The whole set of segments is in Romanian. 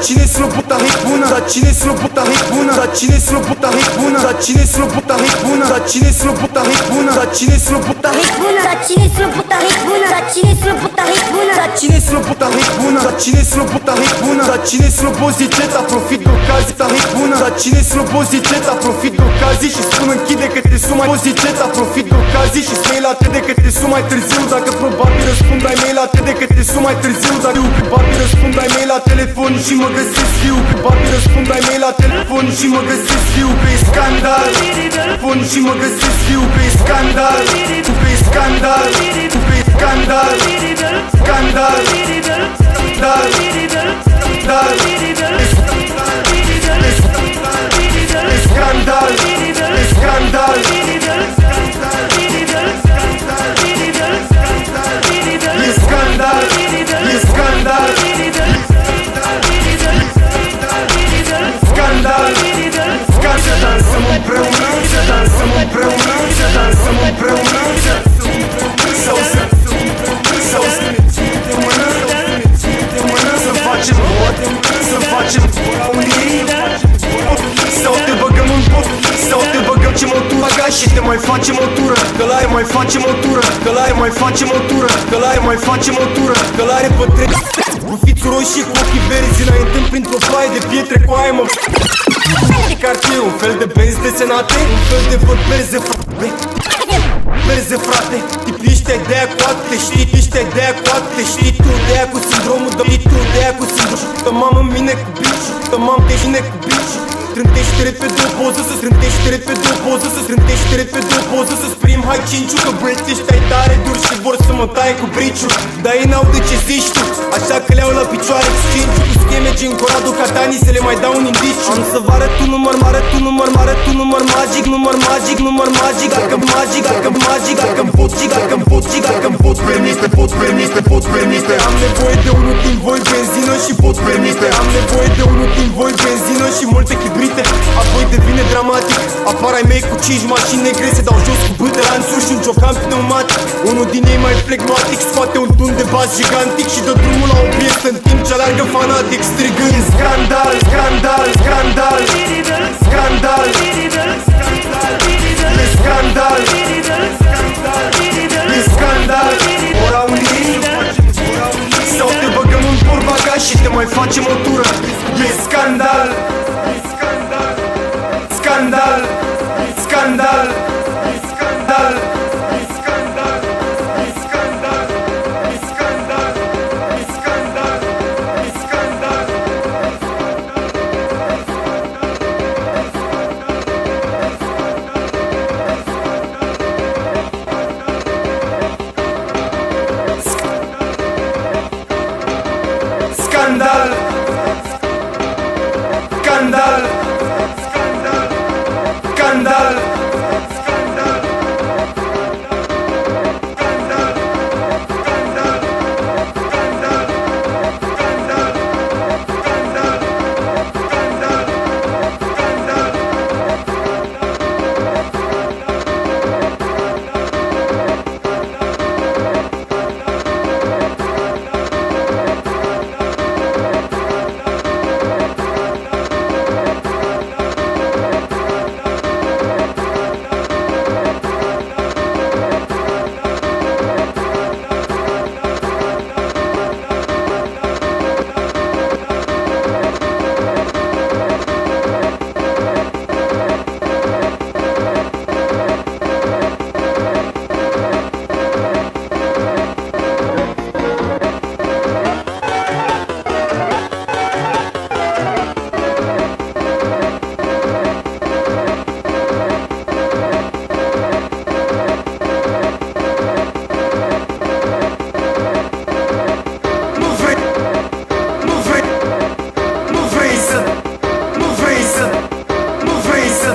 Cine sloboda hipuna, da cine sloboda hipuna, da cine sloboda hipuna, da cine sloboda hipuna, da cine sloboda hipuna, da cine sloboda hipuna, da cine sloboda hipuna, da cine sloboda hipuna, da cine sloboda hipuna, da cine sloboda hipuna, da cine slobozi ceta profit de ocazie, da hipuna, da cine slobozi ceta profit de ocazie și spun închide că te suma pozi ceta profit de ocazie și spui la tine că te suma mai târziu, dacă probabil răspund ai mei la tine că te suma mai târziu, dacă probabil răspund ai mei la telefon și mă găsesc fiu, probabil răspund ai mei la telefon și mă găsesc fiu pe scandal, telefon și mă găsesc fiu pe scandal, tu pe scandal, tu pe scandal, scandal, scandal, scandal, scandal, scandal, e scandal, e scandal, scandal, să dansăm împreună, să dansăm împreună, să dansăm împreună, sau să mână tură, că la aia mai facem o tură, că la aia mai facem o tură, că la are pătreni cu fițuri roșii, cu ochii verzi, înaintând printr-o foaie de pietre, cu aia mă de cartier, un fel de benzi desenate, un fel de văd berze, berze, frate. Tipiște de aia coate, știi, tipiște de aia coate, știi tu de aia cu sindromul, știi tu de aia cu sindromul. Că m-am în mine cu bici, că m-am pe mine cu bici. Strântește repede o poză, să strântește repede o poză, să strântește repede o poză, să sprim hai cinciu, că băieții ăștia-i tare dur și vor să mă taie cu briciu. Dar ei n-au de ce zici tu, așa că le-au la picioare excinciu, cu scheme gen Corado Catani să le mai dau un indiciu. Am să vă arăt un număr mare, tu număr mare, tu număr magic, număr magic, număr magic. Dacă magic, dacă magic, dacă-mi pot, dacă-mi pot, dacă-mi pot permite, pot permite, pot permite. Am nevoie de unul din voi benzină și pot permite. Am nevoie de unul din voi benzină și multe chibrite. Apoi devine dramatic, apar ai mei cu 5 mașini negre, se dau jos cu bâte lanțuri și un ciocan pneumatic. Unul din ei mai flegmatic scoate un tun de bas gigantic și dă drumul la o piesă în timp ce alargă fanatic strigând scandal, scandal, scandal, scandal, e scandal, e scandal. Ora unii sau te băgăm în portbagaj și te mai facem o tură. E scandal, scandal, scandal, scandal, scandal, scandal, scandal, scandal, scandal. Scandal, scandal, scandal,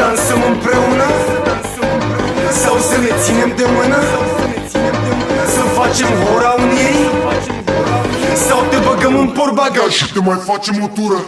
dansăm împreună sau să ne ținem de mână, să facem hora unirii sau te băgăm în portbagaj și te mai facem o tură.